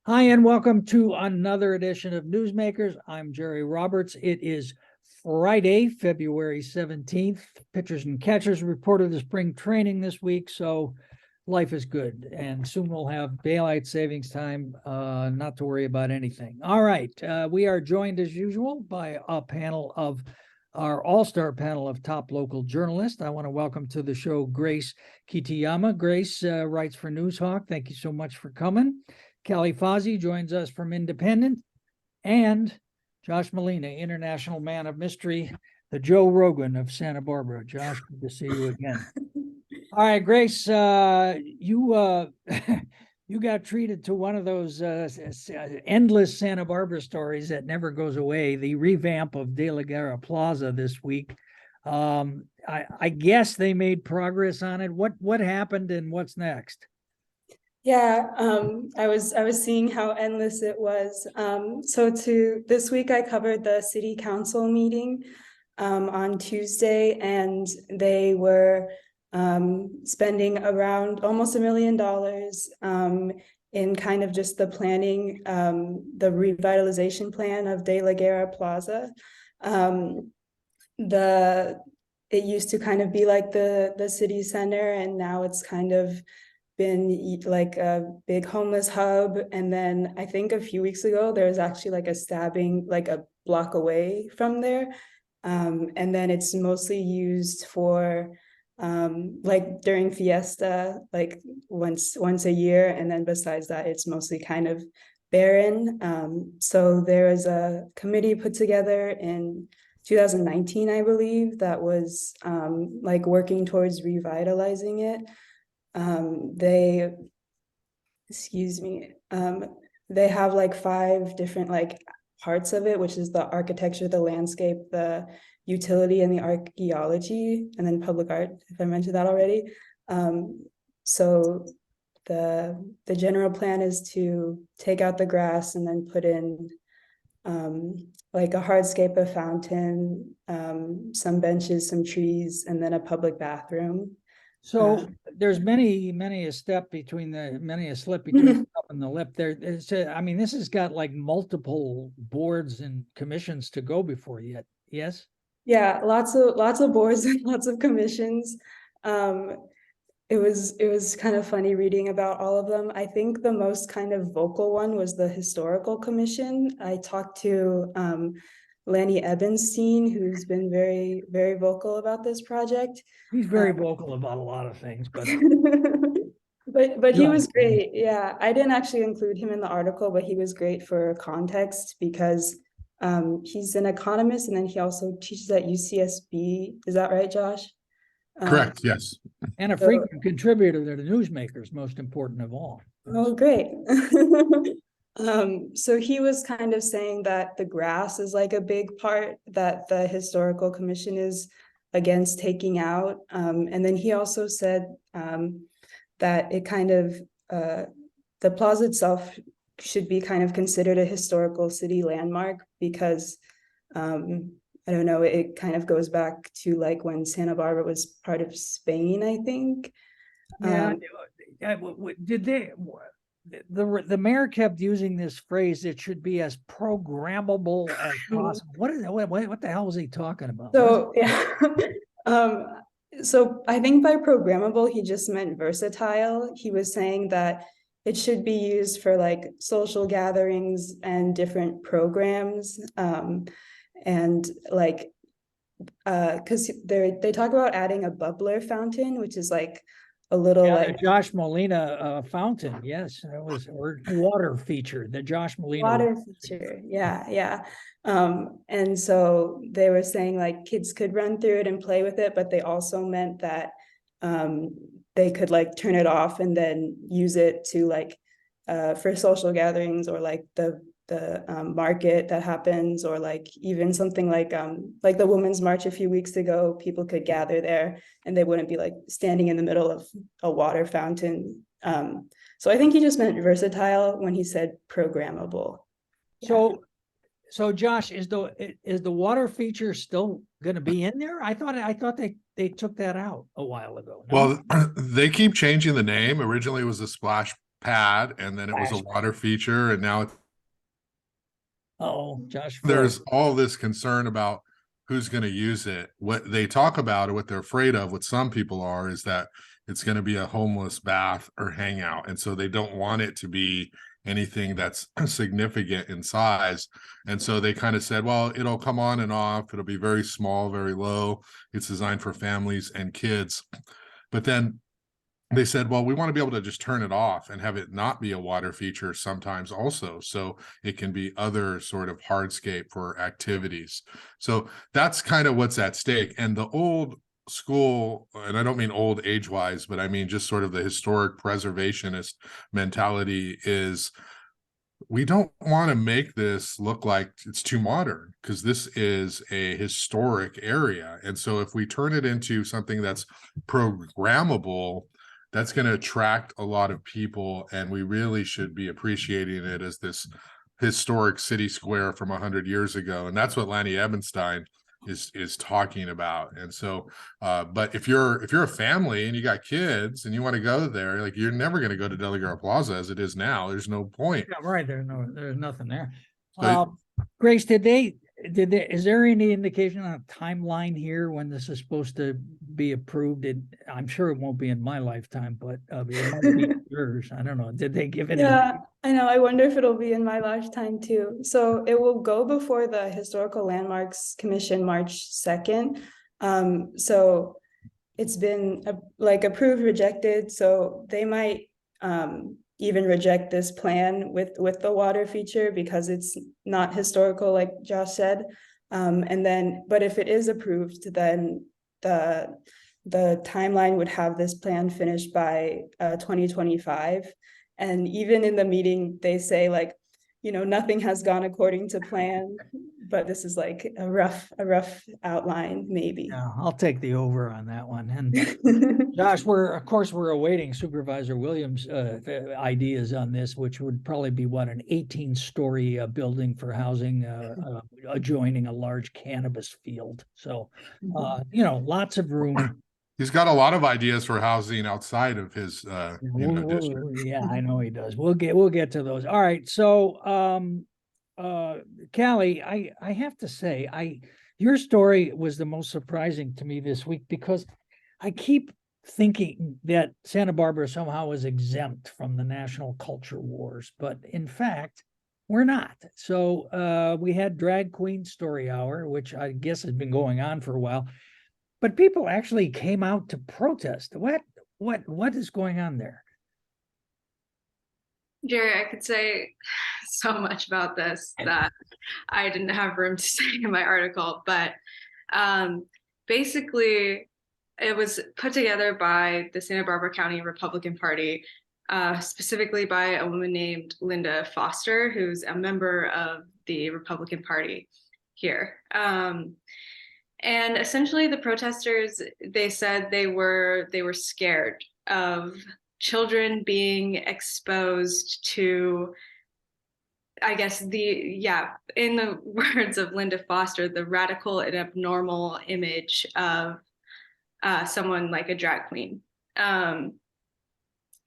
Hi, and welcome to another edition of Newsmakers. I'm Jerry Roberts. It is Friday, February 17th. Pitchers and catchers reported to spring training this week, so life is good. And soon we'll have daylight savings time, not to worry about anything. All right, we are joined as usual by a panel of our all-star panel of top local journalists. I want to welcome to the show Grace Kitiyama. Grace writes for Noozhawk. Thank you so much for coming. Callie Fausey joins us from Independent, and Josh Molina, international man of mystery, the Joe Rogan of Santa Barbara. Josh, good to see you again. All right, Grace, you you got treated to one of those endless Santa Barbara stories that never goes away. The revamp of De La Guerra Plaza this week. I guess they made progress on it. What happened and what's next? Yeah, I was seeing how endless it was. So this week I covered the city council meeting on Tuesday, and they were spending around almost $1 million in kind of just the planning, the revitalization plan of De La Guerra Plaza. It used to kind of be like the city center, and now it's kind of been like a big homeless hub. And then I think a few weeks ago there was actually like a stabbing like a block away from there, and then it's mostly used for like during fiesta, like once a year, and then besides that it's mostly kind of barren. So there was a committee put together in 2019, I believe, that was like working towards revitalizing it. They they have like 5 different like parts of it, which is the architecture, the landscape, the utility, and the archaeology, and then public art, if I mentioned that already. So the general plan is to take out the grass and then put in like a hardscape, a fountain, some benches, some trees, and then a public bathroom. So there's many a slip between the cup and the lip. I mean, this has got like multiple boards and commissions to go before yet. Yes. Yeah, lots of boards and lots of commissions. It was kind of funny reading about all of them. I think the most kind of vocal one was the historical commission. I talked to Lanny Ebenstein, who's been very vocal about this project. He's very vocal about a lot of things, but but he was great. Yeah, I didn't actually include him in the article, but he was great for context because he's an economist, and then he also teaches at UCSB. Is that right, Josh? Correct, yes. And a frequent contributor to the Newsmakers, most important of all. Oh, great. So he was kind of saying that the grass is like a big part that the historical commission is against taking out. And then he also said that it kind of, the plaza itself should be kind of considered a historical city landmark because, I don't know, it kind of goes back to like when Santa Barbara was part of Spain, I think. Yeah. Did they? The mayor kept using this phrase, it should be as programmable as possible. What the hell was he talking about? So yeah. So I think by programmable he just meant versatile. He was saying that it should be used for like social gatherings and different programs, and like because they talk about adding a bubbler fountain, which is like a little like Josh Molina fountain. Yes, that was, or water feature, the Josh Molina water feature. Yeah. And so they were saying like kids could run through it and play with it, but they also meant that they could like turn it off and then use it to like for social gatherings, or like the market that happens, or like even something like the Women's March a few weeks ago. People could gather there and they wouldn't be like standing in the middle of a water fountain. So I think he just meant versatile when he said programmable. So Josh, is the water feature still going to be in there? I thought they took that out a while ago. No? Well, they keep changing the name. Originally it was a splash pad, and then it was a water feature, and now Oh, Josh. there's all this concern about who's going to use it. What they talk about, or what they're afraid of, what some people are, is that it's going to be a homeless bath or hangout. And so they don't want it to be anything that's significant in size. And so they kind of said, well, it'll come on and off. It'll be very small, very low. It's designed for families and kids. But then they said, well, we want to be able to just turn it off and have it not be a water feature sometimes also. So it can be other sort of hardscape for activities. So that's kind of what's at stake. And the old school, and I don't mean old age-wise, but I mean just sort of the historic preservationist mentality is, we don't want to make this look like it's too modern, because this is a historic area. And so if we turn it into something that's programmable, that's going to attract a lot of people, and we really should be appreciating it as this historic city square from 100 years ago. And that's what Lanny Ebenstein is talking about. And so but if you're a family and you got kids and you want to go there, like, you're never going to go to Guerra Plaza as it is now. There's no point. Yeah, right. There's nothing there. So, Grace, is there any indication on a timeline here when this is supposed to be approved? I'm sure it won't be in my lifetime, but it might be yours. I don't know. Did they give it? Yeah, I know. I wonder if it'll be in my lifetime too. So it will go before the Historical Landmarks Commission March 2nd. So it's been approved, rejected. So they might even reject this plan with the water feature because it's not historical, like Josh said. And then, but if it is approved, then the timeline would have this plan finished by 2025. And even in the meeting, they say, like, nothing has gone according to plan, but this is like a rough outline, maybe. Yeah, I'll take the over on that one. And Josh, we're awaiting Supervisor Williams' ideas on this, which would probably be an 18-story building for housing adjoining a large cannabis field. So, lots of room. he's got a lot of ideas for housing outside of his district. Yeah, I know he does. We'll get to those. All right. So Callie, I have to say, your story was the most surprising to me this week, because I keep thinking that Santa Barbara somehow is exempt from the national culture wars, but in fact, we're not. So we had Drag Queen Story Hour, which I guess has been going on for a while, but people actually came out to protest. What is going on there? Jerry, I could say so much about this that I didn't have room to say in my article, but basically it was put together by the Santa Barbara County Republican Party, specifically by a woman named Linda Foster, who's a member of the Republican Party here. And essentially the protesters, they said they were scared of children being exposed to, I guess, in the words of Linda Foster, the radical and abnormal image of someone like a drag queen. And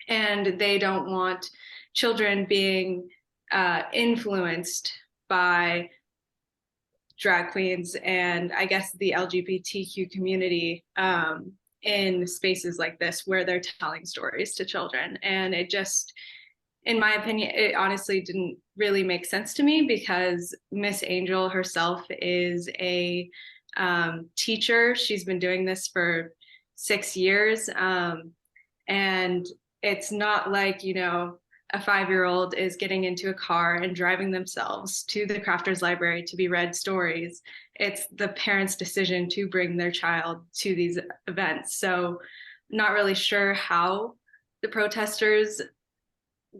they don't want children being influenced by drag queens and, I guess, the LGBTQ community in spaces like this where they're telling stories to children. And it just, in my opinion, it honestly didn't really make sense to me, because Miss Angel herself is a teacher. She's been doing this for 6 years. And it's not like, a 5-year-old is getting into a car and driving themselves to the Crafters Library to be read stories. It's the parents' decision to bring their child to these events. So not really sure how the protesters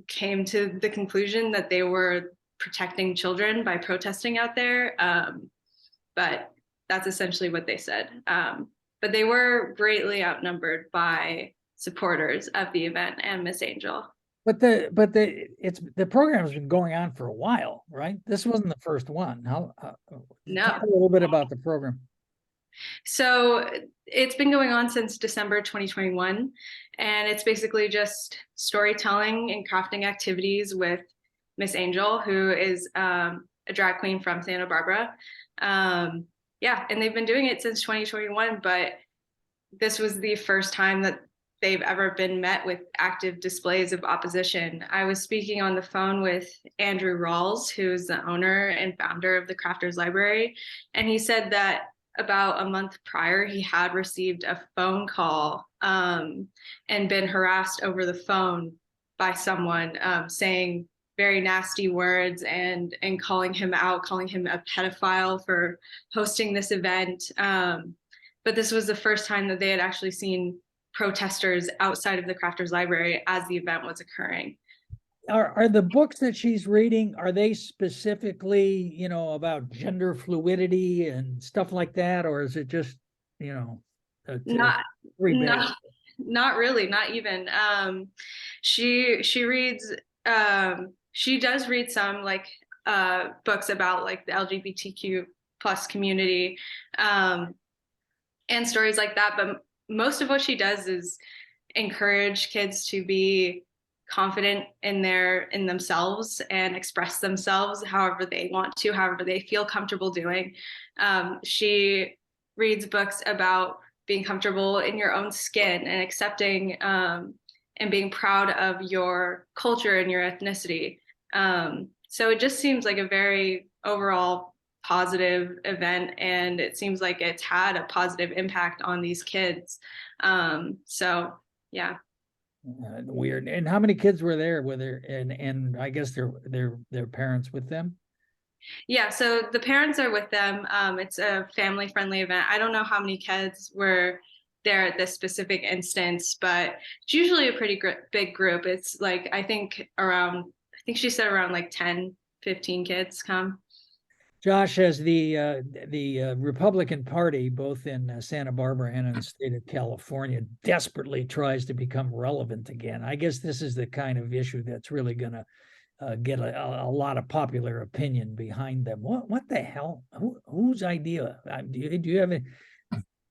came to the conclusion that they were protecting children by protesting out there. But that's essentially what they said. But they were greatly outnumbered by supporters of the event and Miss Angel. But the program has been going on for a while, right? This wasn't the first one. No. Talk a little bit about the program. So it's been going on since December 2021, and it's basically just storytelling and crafting activities with Miss Angel, who is a drag queen from Santa Barbara. Yeah, and they've been doing it since 2021, but this was the first time that they've ever been met with active displays of opposition. I was speaking on the phone with Andrew Rawls, who's the owner and founder of the Crafters Library, and he said that about a month prior, he had received a phone call and been harassed over the phone by someone saying very nasty words and calling him out, calling him a pedophile for hosting this event. But this was the first time that they had actually seen protesters outside of the Crafters Library as the event was occurring. Are the books that she's reading, are they specifically, you know, about gender fluidity and stuff like that? Or is it just, you know, Not really, not even. She reads, she does read some like books about like the LGBTQ plus community and stories like that, but most of what she does is encourage kids to be confident in themselves and express themselves however they want to, however they feel comfortable doing. She reads books about being comfortable in your own skin and accepting and being proud of your culture and your ethnicity. So it just seems like a very overall positive event, and it seems like it's had a positive impact on these kids. So yeah. Weird. And how many kids were there with her? And I guess their parents with them? Yeah, so the parents are with them. It's a family-friendly event. I don't know how many kids were there at this specific instance, but it's usually a pretty big group. It's like, I think she said around like 10, 15 kids come. Josh, as the Republican Party, both in Santa Barbara and in the state of California, desperately tries to become relevant again, I guess this is the kind of issue that's really going to get a lot of popular opinion behind them. What the hell? Whose idea? Do you have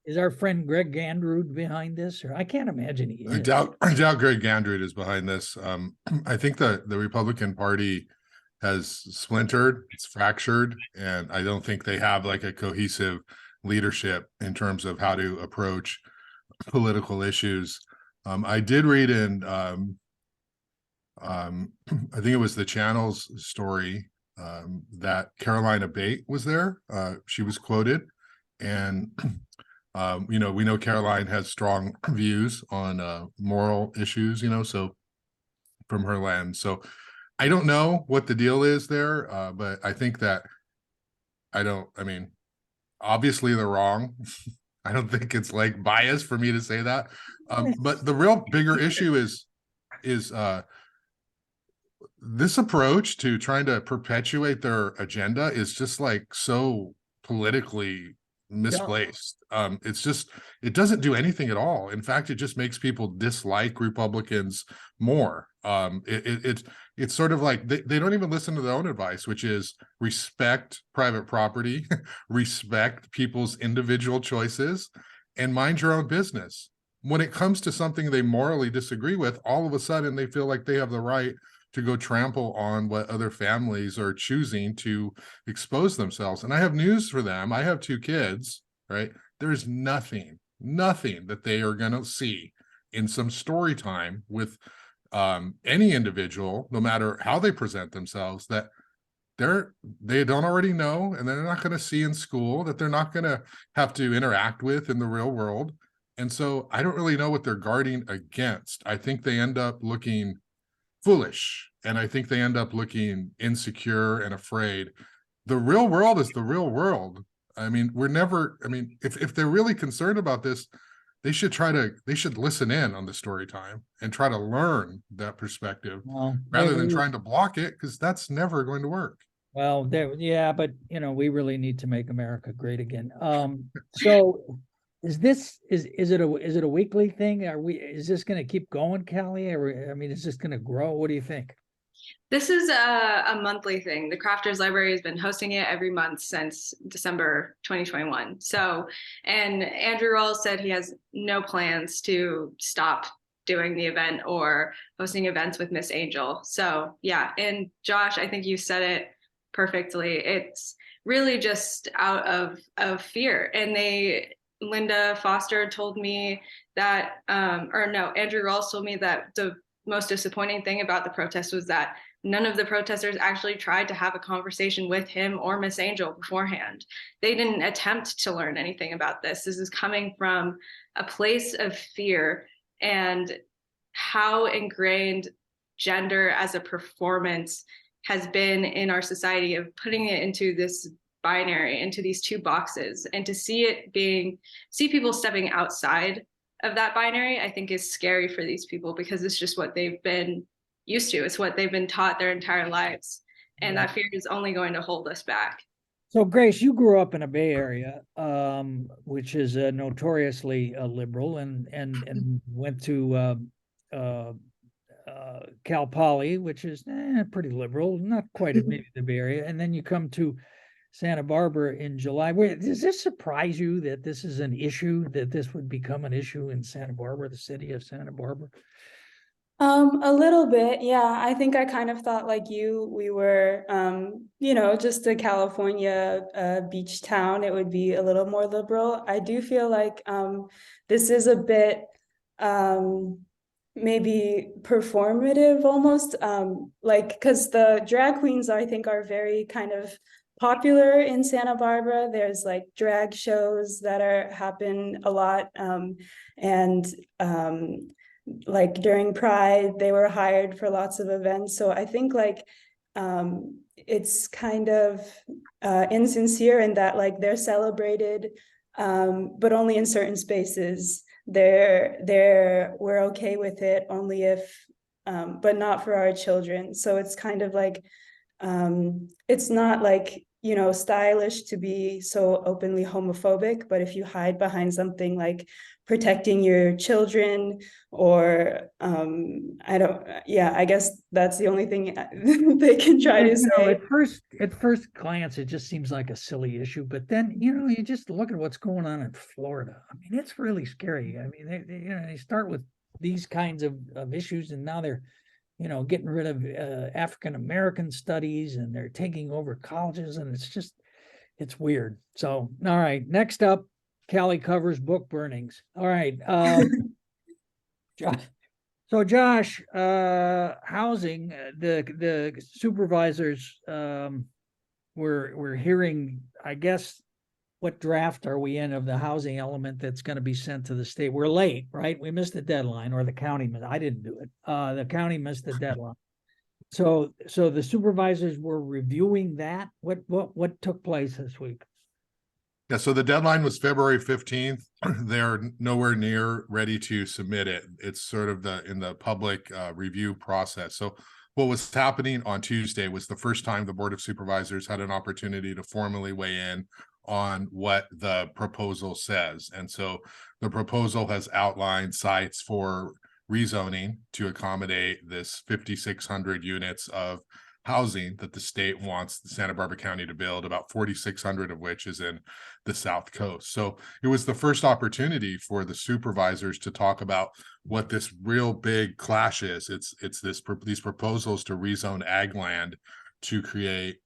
is our friend Greg Gandrud behind this? Or I can't imagine he is. I doubt Greg Gandrud is behind this. I think the Republican Party has splintered, it's fractured, and I don't think they have like a cohesive leadership in terms of how to approach political issues. I did read in I think it was the Channel's story that Carolina Bate was there. She was quoted, and you know, we know Caroline has strong views on moral issues, you know, so from her lens. So I don't know what the deal is there, but I think that I mean, obviously they're wrong. I don't think it's like bias for me to say that. But the real bigger issue is this approach to trying to perpetuate their agenda is just like so politically misplaced. It's just, it doesn't do anything at all. In fact, it just makes people dislike Republicans more. It's sort of like they don't even listen to their own advice, which is respect private property, respect people's individual choices, and mind your own business. When it comes to something they morally disagree with, all of a sudden they feel like they have the right to go trample on what other families are choosing to expose themselves. And I have news for them. I have 2 kids, right? There's nothing that they are going to see in some story time with any individual, no matter how they present themselves, that they don't already know, and they're not going to see in school, that they're not going to have to interact with in the real world. And so I don't really know what they're guarding against. I think they end up looking foolish, and I think they end up looking insecure and afraid. The real world is the real world. I mean, if they're really concerned about this, they should listen in on the story time and try to learn that perspective rather than trying to block it, because that's never going to work. Well, yeah, but you know, we really need to make America great again. So is it a weekly thing? Is this going to keep going, Callie? Or I mean, is this going to grow? What do you think? This is a monthly thing. The Crafters Library has been hosting it every month since December 2021. So, and Andrew Rawls said he has no plans to stop doing the event or hosting events with Miss Angel. So yeah, and Josh, I think you said it perfectly. It's really just out of fear. And Linda Foster told me that, or no, Andrew Rawls told me that the most disappointing thing about the protest was that none of the protesters actually tried to have a conversation with him or Miss Angel beforehand. They didn't attempt to learn anything about this. This is coming from a place of fear and how ingrained gender as a performance has been in our society, of putting it into this binary, into these two boxes, and to see people stepping outside of that binary, I think is scary for these people, because it's just what they've been used to. It's what they've been taught their entire lives. And that fear is only going to hold us back. So Grace, you grew up in a Bay Area, which is notoriously liberal, and went to Cal Poly, which is pretty liberal, not quite as maybe the Bay Area. And then you come to Santa Barbara in July. Wait, does this surprise you that this is an issue, that this would become an issue in Santa Barbara, the city of Santa Barbara? A little bit, yeah. I think I kind of thought like you, we were, just a California beach town. It would be a little more liberal. I do feel like this is a bit maybe performative almost, because the drag queens, I think, are very kind of popular in Santa Barbara. There's like drag shows that happen a lot, and like during Pride, they were hired for lots of events. So I think like it's kind of insincere in that like they're celebrated, but only in certain spaces. We're okay with it only if, but not for our children. So it's kind of like it's not like, stylish to be so openly homophobic, but if you hide behind something like protecting your children, or I guess that's the only thing they can try to say. At first glance, it just seems like a silly issue, but then, you just look at what's going on in Florida. I mean, it's really scary. I mean, they start with these kinds of issues, and now they're getting rid of African-American studies, and they're taking over colleges, and it's weird. So, all right, next up, Callie covers book burnings. All right. So Josh, housing, the supervisors, we're hearing, I guess, what draft are we in of the housing element that's going to be sent to the state? We're late, right? We missed the deadline, or the county. I didn't do it. The county missed the deadline. So the supervisors were reviewing that. What took place this week? Yeah, so the deadline was February 15th. They're nowhere near ready to submit it. It's sort of in the public review process. So what was happening on Tuesday was the first time the Board of Supervisors had an opportunity to formally weigh in on what the proposal says. And so the proposal has outlined sites for rezoning to accommodate this 5,600 units of housing that the state wants the Santa Barbara County to build, about 4,600 of which is in the South Coast. So it was the first opportunity for the supervisors to talk about what this real big clash is. It's these proposals to rezone ag land to create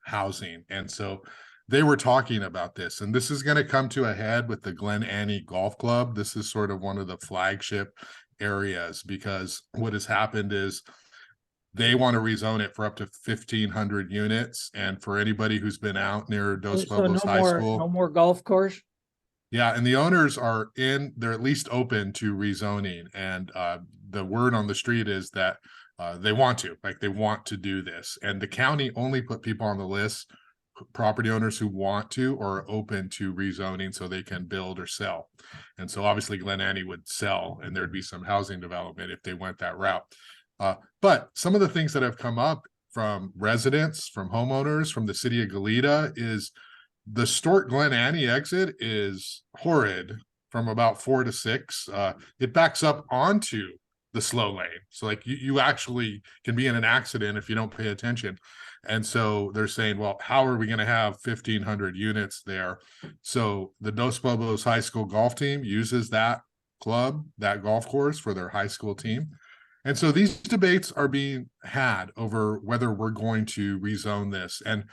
housing. And so they were talking about this, and this is going to come to a head with the Glen Annie Golf Club. This is sort of one of the flagship areas, because what has happened is they want to rezone it for up to 1,500 units. And for anybody who's been out near Dos Pueblos High School, no more golf course. Yeah, and the owners they're at least open to rezoning. And the word on the street is that they want to do this. And the county only put people on the list, property owners who want to or are open to rezoning so they can build or sell. And so obviously Glen Annie would sell, and there'd be some housing development if they went that route. But some of the things that have come up from residents, from homeowners, from the city of Goleta is the Stort Glen Annie exit is horrid from about 4 to 6. It backs up onto the slow lane. So like you actually can be in an accident if you don't pay attention. And so they're saying, well, how are we going to have 1,500 units there? So the Dos Pueblos High School golf team uses that club, that golf course for their high school team. And so these debates are being had over whether we're going to rezone this. And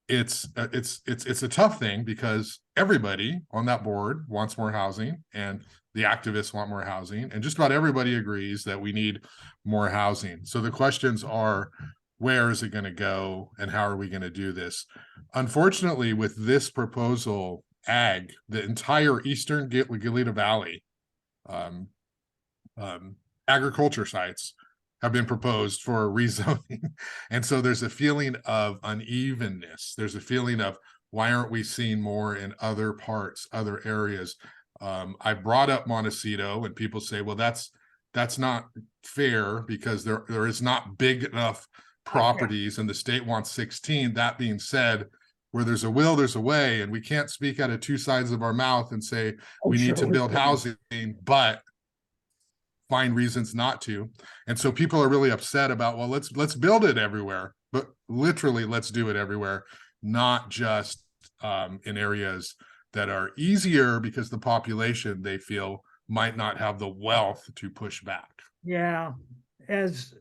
it's a tough thing because everybody on that board wants more housing, and the activists want more housing, and just about everybody agrees that we need more housing. So the questions are, where is it going to go, and how are we going to do this? Unfortunately, with this proposal, the entire eastern Goleta Valley agriculture sites have been proposed for rezoning. And so there's a feeling of unevenness. There's a feeling of, why aren't we seeing more in other parts, other areas? I brought up Montecito, and people say, well, that's not fair because there is not big enough properties, and the state wants 16. That being said, where there's a will, there's a way, and we can't speak out of two sides of our mouth and say we need to build housing, but find reasons not to. And so people are really upset about, well, let's build it everywhere, but literally let's do it everywhere, not just in areas that are easier because the population, they feel, might not have the wealth to push back. Yeah, as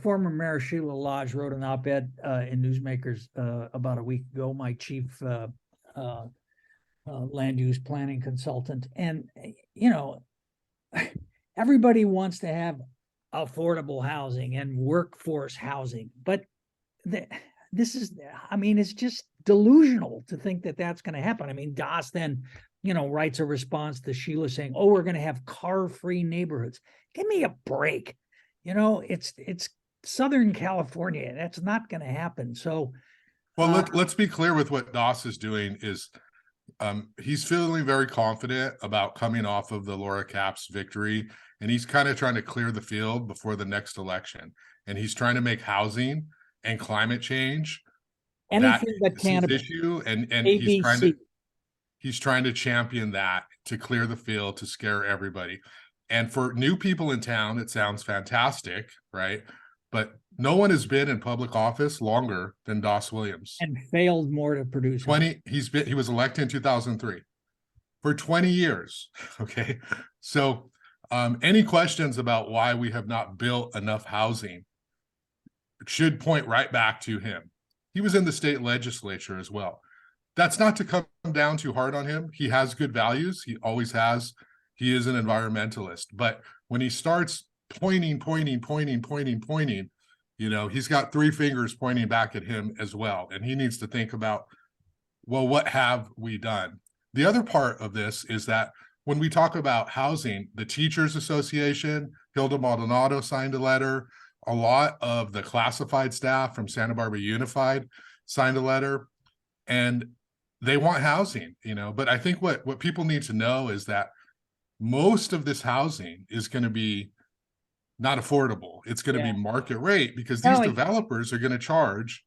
former Mayor Sheila Lodge wrote an op-ed in Newsmakers about a week ago, my chief land use planning consultant, and everybody wants to have affordable housing and workforce housing, but this is, it's just delusional to think that that's going to happen. I mean, Das then, writes a response to Sheila saying, oh, we're going to have car-free neighborhoods. Give me a break. It's Southern California. That's not going to happen. So, well, let's be clear with what Das is doing is he's feeling very confident about coming off of the Laura Capps victory, and he's kind of trying to clear the field before the next election. And he's trying to make housing and climate change anything but cannabis issue, and ABC. he's trying to champion that to clear the field, to scare everybody. And for new people in town, it sounds fantastic, right? But no one has been in public office longer than Das Williams. And failed more to produce. He was elected in 2003 for 20 years. Okay. So any questions about why we have not built enough housing should point right back to him. He was in the state legislature as well. That's not to come down too hard on him. He has good values. He always has. He is an environmentalist. But when he starts pointing, he's got three fingers pointing back at him as well. And he needs to think about, well, what have we done? The other part of this is that when we talk about housing, the Teachers Association, Hilda Maldonado signed a letter. A lot of the classified staff from Santa Barbara Unified signed a letter, and they want housing, but I think what people need to know is that most of this housing is going to be not affordable. It's going to be market rate, because these developers are going to charge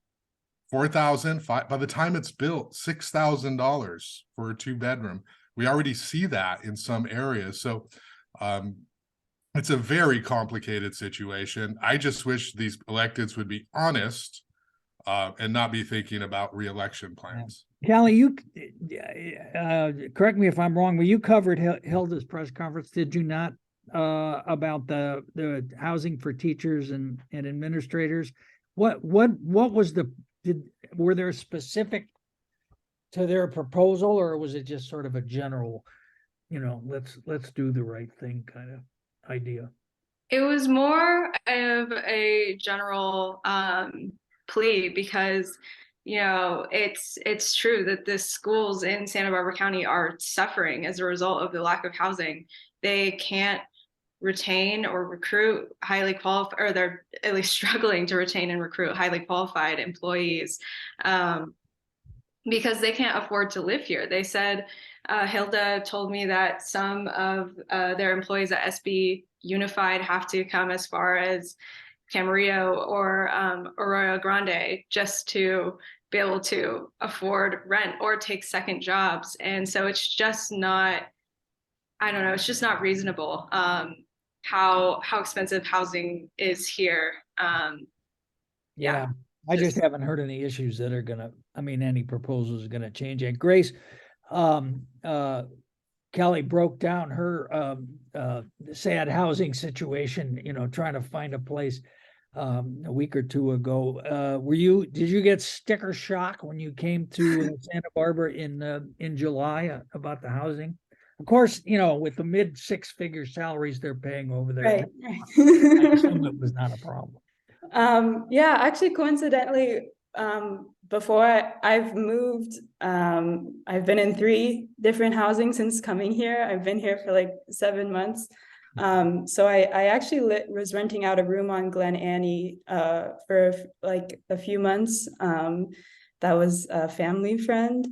$4,000, by the time it's built, $6,000 for a 2-bedroom. We already see that in some areas. So it's a very complicated situation. I just wish these electeds would be honest and not be thinking about re-election plans. Callie, you correct me if I'm wrong, but you covered Hilda's press conference, did you not, about the housing for teachers and administrators? What was were there specific to their proposal, or was it just sort of a general, let's do the right thing kind of idea? It was more of a general plea, because it's true that the schools in Santa Barbara County are suffering as a result of the lack of housing. They can't retain or recruit highly qualified, or they're at least struggling to retain and recruit highly qualified employees because they can't afford to live here. They said, Hilda told me that some of their employees at SB Unified have to come as far as Camarillo or Arroyo Grande just to be able to afford rent or take second jobs. And so it's just not, I don't know, it's just not reasonable. how expensive housing is here. Yeah, I just haven't heard any issues that are gonna, I mean, any proposals are gonna change it. Grace, Callie broke down her sad housing situation, you know, trying to find a place a week or two ago. Did you get sticker shock when you came to Santa Barbara in July about the housing? Of course, you know, with the mid six-figure salaries they're paying over there, Right. I assume it was not a problem. Yeah, actually, coincidentally, before I've moved, I've been in 3 different housing since coming here. I've been here for like 7 months. So I actually was renting out a room on Glen Annie for like a few months. That was a family friend.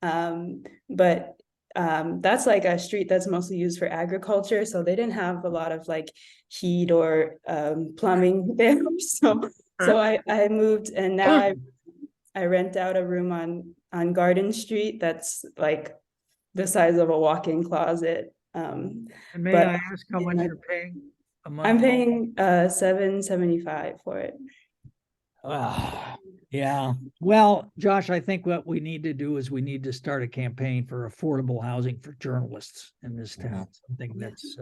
But that's like a street that's mostly used for agriculture. So they didn't have a lot of like heat or plumbing there. So I moved, and now I rent out a room on Garden Street that's like the size of a walk-in closet. And may But I ask how much you're paying a month? I'm paying $775 for it. Yeah. Well, Josh, I think what we need to do is we need to start a campaign for affordable housing for journalists in this town. Something that's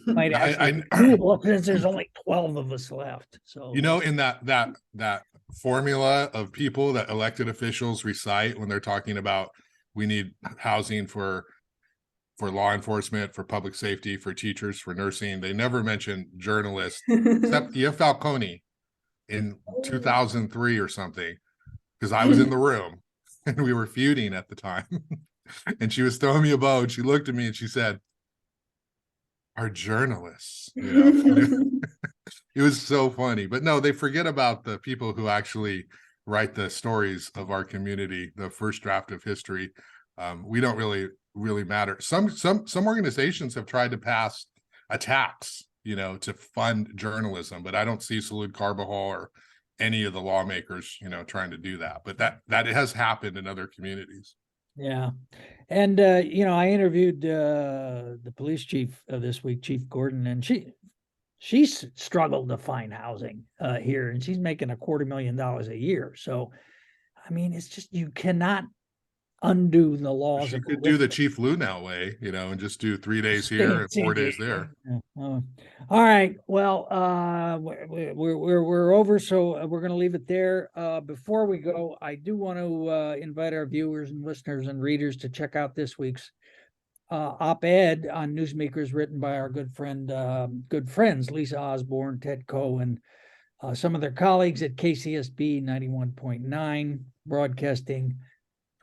might actually be doable since there's only 12 of us left. So You know, in that formula of people that elected officials recite when they're talking about we need housing for law enforcement, for public safety, for teachers, for nursing, they never mention journalists, except E.F. Falcone in 2003 or something, because I was in the room and we were feuding at the time. And she was throwing me a bone. She looked at me and she said, "Our journalists," you know. It was so funny. But no, they forget about the people who actually write the stories of our community, the first draft of history. We don't really matter. Some organizations have tried to pass a tax, you know, to fund journalism, but I don't see Salud Carbajal or any of the lawmakers, you know, trying to do that. But that has happened in other communities. yeah. And you know, I interviewed the police chief this week, Chief Gordon, and she's struggled to find housing here, and she's making $250,000 a year. So I mean, it's just, you cannot undo the laws. She of could do the Chief Lunau way, you know, and just do 3 days Stay here in and San 4 days Diego. there. Yeah. All right. Well, we're over, so we're going to leave it there. Before we go, I do want to invite our viewers and listeners and readers to check out this week's op-ed on Newsmakers, written by our good friends Lisa Osborne, Ted Coe, and some of their colleagues at KCSB 91.9, broadcasting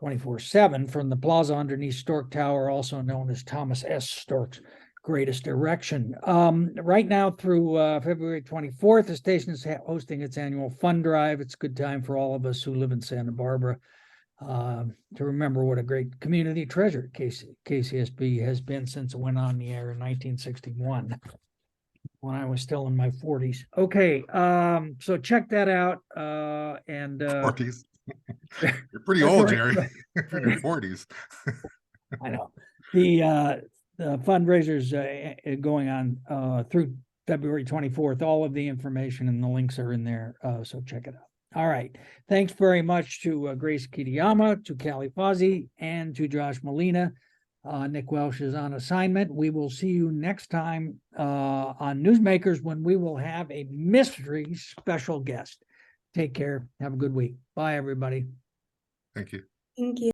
24/7 from the plaza underneath Stork Tower, also known as Thomas S. Stork's greatest erection. Right now through February 24th, the station is hosting its annual fund drive. It's a good time for all of us who live in Santa Barbara to remember what a great community treasure KCSB has been since it went on the air in 1961, when I was still in my 40s. Okay, so check that out. 40s. You're pretty old, Jerry. For your 40s. I know. The fundraisers going on through February 24th. All of the information and the links are in there, so check it out. All right. Thanks very much to Grace Kitiyama, to Callie Fausey, and to Josh Molina. Nick Welsh is on assignment. We will see you next time on Newsmakers, when we will have a mystery special guest. Take care. Have a good week. Bye, everybody. Thank you. Thank you.